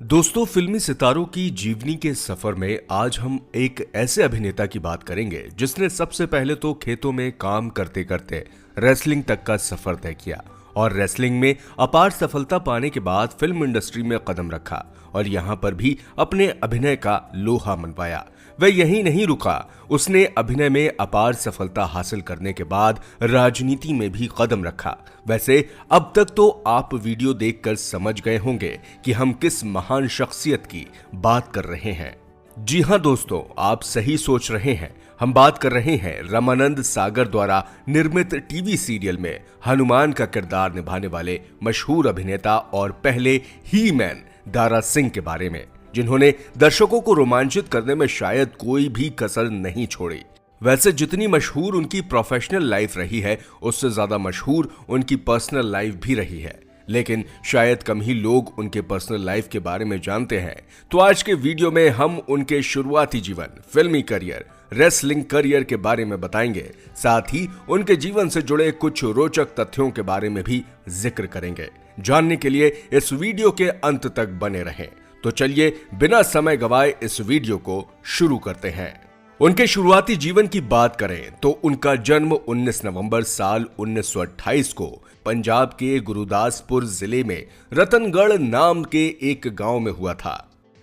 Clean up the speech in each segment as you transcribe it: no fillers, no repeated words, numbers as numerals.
दोस्तों, फिल्मी सितारों की जीवनी के सफर में आज हम एक ऐसे अभिनेता की बात करेंगे जिसने सबसे पहले तो खेतों में काम करते करते रेसलिंग तक का सफर तय किया और रेसलिंग में अपार सफलता पाने के बाद फिल्म इंडस्ट्री में कदम रखा और यहां पर भी अपने अभिनय का लोहा मनवाया। वह यहीं नहीं रुका, उसने अभिनय में अपार सफलता हासिल करने के बाद राजनीति में भी कदम रखा। वैसे अब तक तो आप वीडियो देखकर समझ गए होंगे कि हम किस महान शख्सियत की बात कर रहे हैं। जी हां दोस्तों, आप सही सोच रहे हैं। हम बात कर रहे हैं रामानंद सागर द्वारा निर्मित टीवी सीरियल में हनुमान का किरदार निभाने वाले मशहूर अभिनेता और पहले ही मैन दारा सिंह के बारे में, जिन्होंने दर्शकों को रोमांचित करने में शायद कोई भी कसर नहीं छोड़ी। वैसे जितनी मशहूर उनकी प्रोफेशनल लाइफ रही है, उससे ज्यादा मशहूर उनकी पर्सनल लाइफ भी रही है, लेकिन शायद कम ही लोग उनके पर्सनल लाइफ के बारे में जानते हैं। तो आज के वीडियो में हम उनके शुरुआती जीवन, फिल्मी करियर, रेसलिंग करियर के बारे में बताएंगे, साथ ही उनके जीवन से जुड़े कुछ रोचक तथ्यों के बारे में भी जिक्र करेंगे। जानने के लिए इस वीडियो के अंत तक बने रहें। तो चलिए बिना समय गवाए इस वीडियो को शुरू करते हैं। उनके शुरुआती जीवन की बात करें तो उनका जन्म 19 नवंबर साल 1928 को पंजाब के गुरुदासपुर जिले में रतनगढ़ नाम के एक गांव में हुआ था।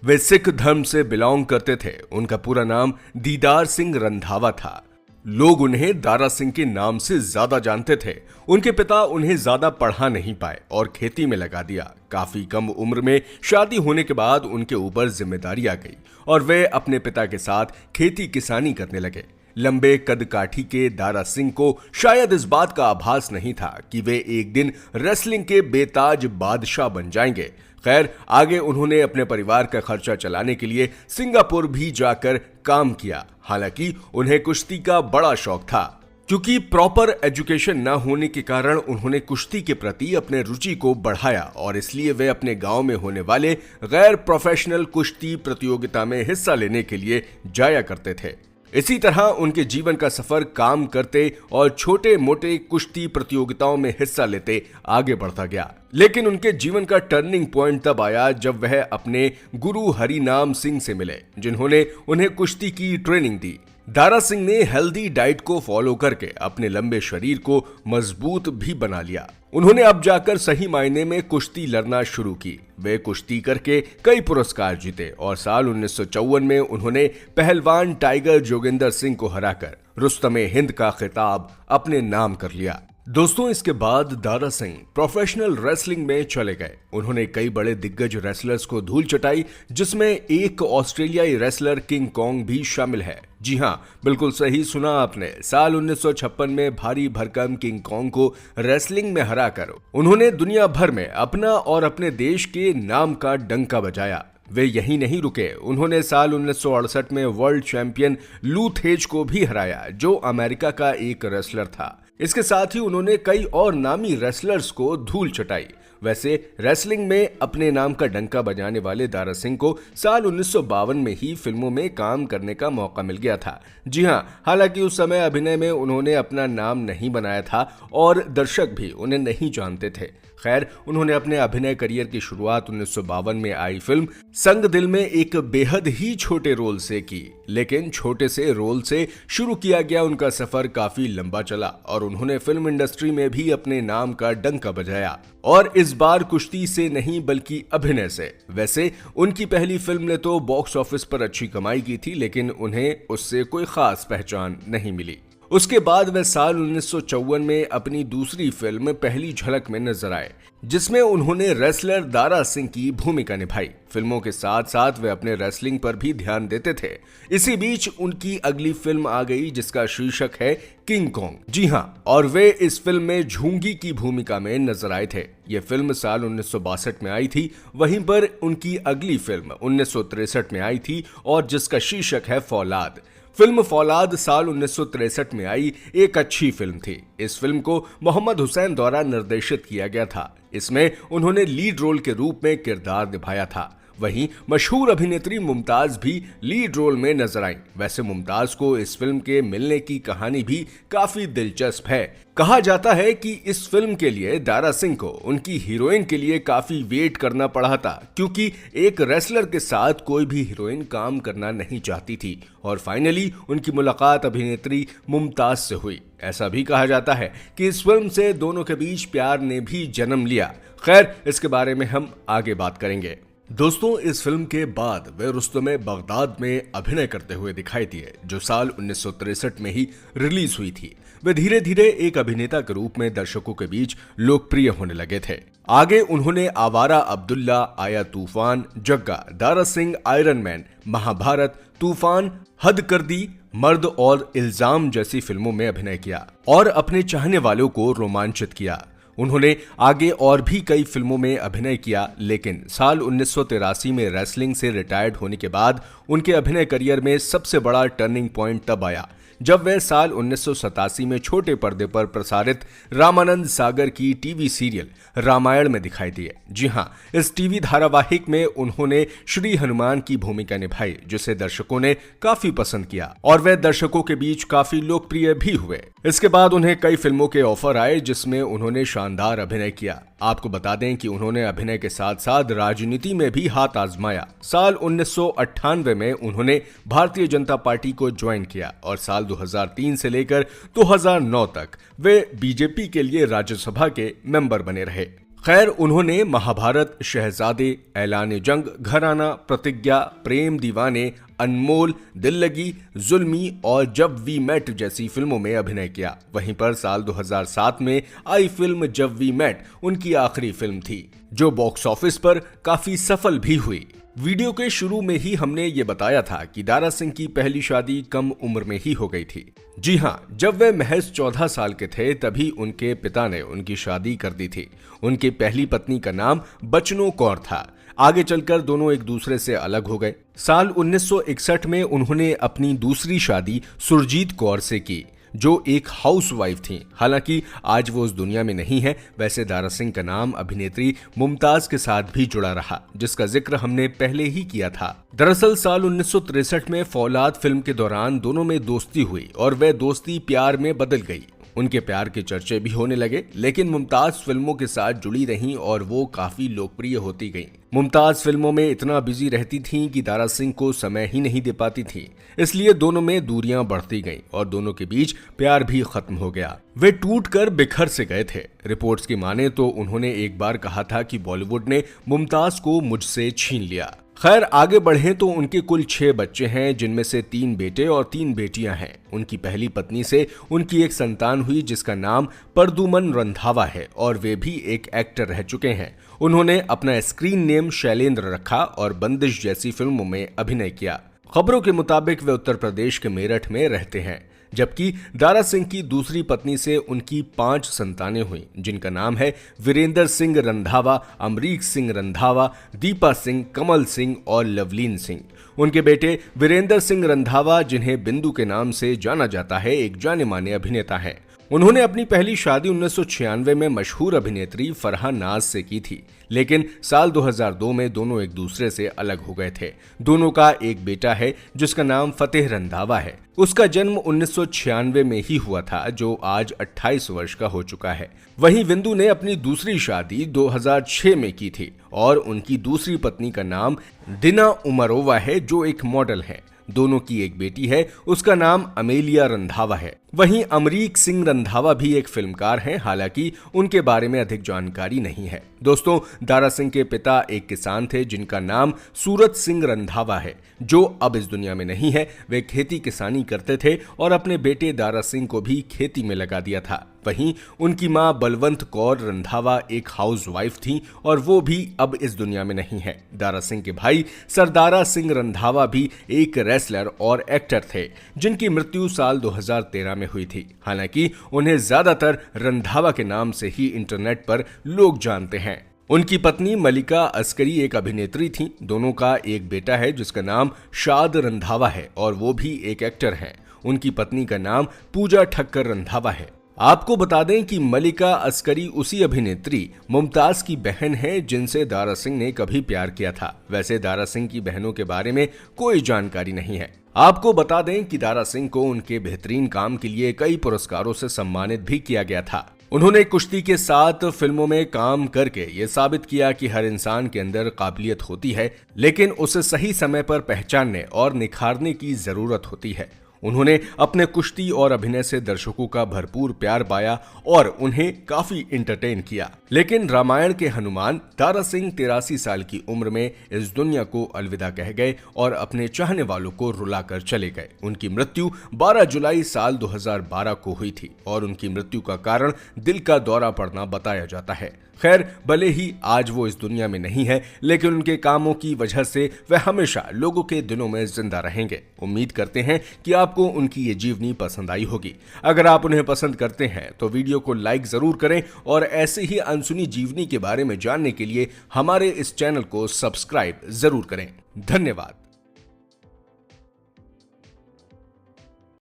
वे सिख धर्म से बिलोंग करते थे। उनका पूरा नाम दीदार सिंह रंधावा था। लोग उन्हें दारा सिंह के नाम से ज्यादा जानते थे। उनके पिता उन्हें ज्यादा पढ़ा नहीं पाए और खेती में लगा दिया। काफी कम उम्र में शादी होने के बाद उनके ऊपर जिम्मेदारी आ गई और वे अपने पिता के साथ खेती किसानी करने लगे। लंबे कद काठी के दारा सिंह को शायद इस बात का आभास नहीं था कि वे एक दिन रेसलिंग के बेताज बादशाह बन जाएंगे। खैर, आगे उन्होंने अपने परिवार का खर्चा चलाने के लिए सिंगापुर भी जाकर काम किया। हालांकि उन्हें कुश्ती का बड़ा शौक था। क्योंकि प्रॉपर एजुकेशन न होने के कारण उन्होंने कुश्ती के प्रति अपने रुचि को बढ़ाया और इसलिए वे अपने गांव में होने वाले गैर प्रोफेशनल कुश्ती प्रतियोगिता में हिस्सा लेने के लिए जाया करते थे। इसी तरह उनके जीवन का सफर काम करते और छोटे मोटे कुश्ती प्रतियोगिताओं में हिस्सा लेते आगे बढ़ता गया। लेकिन उनके जीवन का टर्निंग पॉइंट तब आया जब वह अपने गुरु हरिनाम सिंह से मिले, जिन्होंने उन्हें कुश्ती की ट्रेनिंग दी। दारा सिंह ने हेल्दी डाइट को फॉलो करके अपने लंबे शरीर को मजबूत भी बना लिया। उन्होंने अब जाकर सही मायने में कुश्ती लड़ना शुरू की। वे कुश्ती करके कई पुरस्कार जीते और साल 1954 में उन्होंने पहलवान टाइगर जोगिंदर सिंह को हराकर रुस्तमे हिंद का खिताब अपने नाम कर लिया। दोस्तों, इसके बाद दारा सिंह प्रोफेशनल रेसलिंग में चले गए। उन्होंने कई बड़े दिग्गज रेसलर्स को धूल चटाई, जिसमें एक ऑस्ट्रेलियाई रेसलर किंग कॉन्ग भी शामिल है। जी हां, बिल्कुल सही सुना आपने। साल 1956 में भारी भरकम किंग कॉन्ग को रेसलिंग में हराकर उन्होंने दुनिया भर में अपना और अपने देश के नाम का डंका बजाया। वे यहीं नहीं रुके, उन्होंने साल 1968 में वर्ल्ड चैंपियन लू थेज को भी हराया, जो अमेरिका का एक रेसलर था। इसके साथ ही उन्होंने कई और नामी रेसलर्स को धूल चटाई। वैसे रेसलिंग में अपने नाम का डंका बजाने वाले दारा सिंह को साल 1952 में ही फिल्मों में काम करने का मौका मिल गया था। जी हां, हालांकि उस समय अभिनय में उन्होंने अपना नाम नहीं बनाया था और दर्शक भी उन्हें नहीं जानते थे। खैर, उन्होंने अपने अभिनय करियर की शुरुआत 1952 में आई फिल्म संग दिल में एक बेहद ही छोटे रोल से की। लेकिन छोटे से रोल से शुरू किया गया उनका सफर काफी लंबा चला और उन्होंने फिल्म इंडस्ट्री में भी अपने नाम का डंका बजाया, और इस बार कुश्ती से नहीं बल्कि अभिनय से। वैसे उनकी पहली फिल्म ने तो बॉक्स ऑफिस पर अच्छी कमाई की थी, लेकिन उन्हें उससे कोई खास पहचान नहीं मिली। उसके बाद वे साल 1954 में अपनी दूसरी फिल्म पहली झलक में नजर आए, जिसमें उन्होंने रेसलर दारा सिंह की भूमिका निभाई। फिल्मों के साथ साथ वे अपने रेसलिंग पर भी ध्यान देते थे। इसी बीच उनकी अगली फिल्म आ गई, जिसका शीर्षक है किंग कॉन्ग। जी हां, और वे इस फिल्म में झूंगी की भूमिका में नजर आए थे। यह फिल्म साल 1962 में आई थी। वहीं पर उनकी अगली फिल्म 1963 में आई थी और जिसका शीर्षक है फौलाद। फिल्म फौलाद साल 1963 में आई एक अच्छी फिल्म थी। इस फिल्म को मोहम्मद हुसैन द्वारा निर्देशित किया गया था। इसमें उन्होंने लीड रोल के रूप में किरदार निभाया था। वहीं मशहूर अभिनेत्री मुमताज भी लीड रोल में नजर आईं। वैसे मुमताज को इस फिल्म के मिलने की कहानी भी काफी दिलचस्प है। कहा जाता है कि इस फिल्म के लिए दारा सिंह को उनकी हीरोइन के लिए काफी वेट करना पड़ा था, क्योंकि एक रेसलर के साथ कोई भी हीरोइन काम करना नहीं चाहती थी और फाइनली उनकी मुलाकात अभिनेत्री मुमताज से हुई। ऐसा भी कहा जाता है कि इस फिल्म से दोनों के बीच प्यार ने भी जन्म लिया। खैर, इसके बारे में हम आगे बात करेंगे। दोस्तों, इस फिल्म के बाद वे रुस्तमे बगदाद में अभिनय करते हुए दिखाई दिए, जो साल 1963 में ही रिलीज हुई थी। वे धीरे धीरे एक अभिनेता के रूप में दर्शकों के बीच लोकप्रिय होने लगे थे। आगे उन्होंने आवारा अब्दुल्ला, आया तूफान, जग्गा, दारा सिंह, आयरन मैन, महाभारत, तूफान, हद कर दी, मर्द और इल्जाम जैसी फिल्मों में अभिनय किया और अपने चाहने वालों को रोमांचित किया। उन्होंने आगे और भी कई फिल्मों में अभिनय किया, लेकिन साल 1983 में रेसलिंग से रिटायर्ड होने के बाद उनके अभिनय करियर में सबसे बड़ा टर्निंग पॉइंट तब आया जब वे साल 1987 में छोटे पर्दे पर प्रसारित रामानंद सागर की टीवी सीरियल रामायण में दिखाई दिए। जी हां, इस टीवी धारावाहिक में उन्होंने श्री हनुमान की भूमिका निभाई, जिसे दर्शकों ने काफी पसंद किया और वे दर्शकों के बीच काफी लोकप्रिय भी हुए। इसके बाद उन्हें कई फिल्मों के ऑफर आए, जिसमें उन्होंने शानदार अभिनय किया। आपको बता दें कि उन्होंने अभिनय के साथ साथ राजनीति में भी हाथ आजमाया। साल 1998 में उन्होंने भारतीय जनता पार्टी को ज्वाइन किया और साल 2003 से लेकर 2009 तक वे बीजेपी के लिए राज्यसभा के मेंबर बने रहे। खैर, उन्होंने महाभारत, शहजादे, ऐलान जंग, घराना, प्रतिज्ञा, प्रेम दीवाने, अनमोल, दिल लगी, जुल्मी और जब वी मेट जैसी फिल्मों में अभिनय किया। वहीं पर साल 2007 में आई फिल्म जब वी मेट उनकी आखिरी फिल्म थी, जो बॉक्स ऑफिस पर काफी सफल भी हुई। वीडियो के शुरू में ही हमने ये बताया था कि दारा सिंह की पहली शादी कम उम्र में ही हो गई थी। जी हां, जब वे महज 14 साल के थे तभी उनके पिता ने उनकी शादी कर दी थी। उनकी पहली पत्नी का नाम बचनो कौर था। आगे चलकर दोनों एक दूसरे से अलग हो गए। साल 1961 में उन्होंने अपनी दूसरी शादी सुरजीत कौर से की, जो एक हाउसवाइफ थी। हालांकि आज वो उस दुनिया में नहीं है। वैसे दारा सिंह का नाम अभिनेत्री मुमताज के साथ भी जुड़ा रहा, जिसका जिक्र हमने पहले ही किया था। दरअसल साल 1963 में फौलाद फिल्म के दौरान दोनों में दोस्ती हुई और वह दोस्ती प्यार में बदल गई। उनके प्यार के चर्चे भी होने लगे, लेकिन मुमताज फिल्मों के साथ जुड़ी रहीं और वो काफी लोकप्रिय होती गईं। मुमताज फिल्मों में इतना बिजी रहती थीं कि दारा सिंह को समय ही नहीं दे पाती थी, इसलिए दोनों में दूरियां बढ़ती गईं और दोनों के बीच प्यार भी खत्म हो गया। वे टूटकर बिखर से गए थे। रिपोर्ट्स की माने तो उन्होंने एक बार कहा था कि बॉलीवुड ने मुमताज को मुझसे छीन लिया। खैर, आगे बढ़ें तो उनके कुल 6 बच्चे हैं, जिनमें से 3 बेटे और 3 बेटियां हैं। उनकी पहली पत्नी से उनकी एक संतान हुई, जिसका नाम परदुमन रंधावा है और वे भी एक एक्टर रह चुके हैं। उन्होंने अपना स्क्रीन नेम शैलेंद्र रखा और बंदिश जैसी फिल्मों में अभिनय किया। खबरों के मुताबिक वे उत्तर प्रदेश के मेरठ में रहते हैं। जबकि दारा सिंह की दूसरी पत्नी से उनकी 5 संतानें हुई, जिनका नाम है वीरेंद्र सिंह रंधावा, अमरीक सिंह रंधावा, दीपा सिंह, कमल सिंह और लवलीन सिंह। उनके बेटे वीरेंद्र सिंह रंधावा, जिन्हें बिंदु के नाम से जाना जाता है, एक जाने माने अभिनेता हैं। उन्होंने अपनी पहली शादी 1996 में मशहूर अभिनेत्री फरहा नाज से की थी, लेकिन साल 2002 में दोनों एक दूसरे से अलग हो गए थे। दोनों का एक बेटा है, जिसका नाम फतेह रंधावा है। उसका जन्म 1996 में ही हुआ था, जो आज 28 वर्ष का हो चुका है। वहीं बिंदु ने अपनी दूसरी शादी 2006 में की थी और उनकी दूसरी पत्नी का नाम दिना उमरोवा है, जो एक मॉडल है। दोनों की एक बेटी है, उसका नाम अमेलिया रंधावा है। वहीं अमरीक सिंह रंधावा भी एक फिल्मकार हैं, हालांकि उनके बारे में अधिक जानकारी नहीं है। दोस्तों, दारा सिंह के पिता एक किसान थे, जिनका नाम सूरत सिंह रंधावा है, जो अब इस दुनिया में नहीं है। वे खेती किसानी करते थे और अपने बेटे दारा सिंह को भी खेती में लगा दिया था। वहीं उनकी मां बलवंत कौर रंधावा एक हाउसवाइफ थी और वो भी अब इस दुनिया में नहीं है। दारा सिंह के भाई सरदारा सिंह रंधावा भी एक रेसलर और एक्टर थे, जिनकी मृत्यु साल 2013 में हुई थी। हालांकि उन्हें ज्यादातर रंधावा के नाम से ही इंटरनेट पर लोग जानते हैं। उनकी पत्नी मलिका अस्करी एक अभिनेत्री थी। दोनों का एक बेटा है, जिसका नाम शाद रंधावा है और वो भी एक एक्टर हैं। उनकी पत्नी का नाम पूजा ठक्कर रंधावा है। आपको बता दें कि मलिका अस्करी उसी अभिनेत्री मुमताज की बहन है जिनसे दारा सिंह ने कभी प्यार किया था। वैसे दारा सिंह की बहनों के बारे में कोई जानकारी नहीं है। आपको बता दें कि दारा सिंह को उनके बेहतरीन काम के लिए कई पुरस्कारों से सम्मानित भी किया गया था। उन्होंने कुश्ती के साथ फिल्मों में काम करके ये साबित किया कि हर इंसान के अंदर काबिलियत होती है, लेकिन उसे सही समय पर पहचानने और निखारने की जरूरत होती है। उन्होंने अपने कुश्ती और अभिनय से दर्शकों का भरपूर प्यार पाया और उन्हें काफी इंटरटेन किया। लेकिन रामायण के हनुमान दारा सिंह 83 साल की उम्र में इस दुनिया को अलविदा कह गए और अपने चाहने वालों को रुलाकर चले गए। उनकी मृत्यु 12 जुलाई साल 2012 को हुई थी और उनकी मृत्यु का कारण दिल का दौरा पड़ना बताया जाता है। खैर, भले ही आज वो इस दुनिया में नहीं है, लेकिन उनके कामों की वजह से वे हमेशा लोगों के दिलों में जिंदा रहेंगे। उम्मीद करते हैं कि आपको उनकी ये जीवनी पसंद आई होगी। अगर आप उन्हें पसंद करते हैं तो वीडियो को लाइक जरूर करें और ऐसे ही अनसुनी जीवनी के बारे में जानने के लिए हमारे इस चैनल को सब्सक्राइब जरूर करें। धन्यवाद।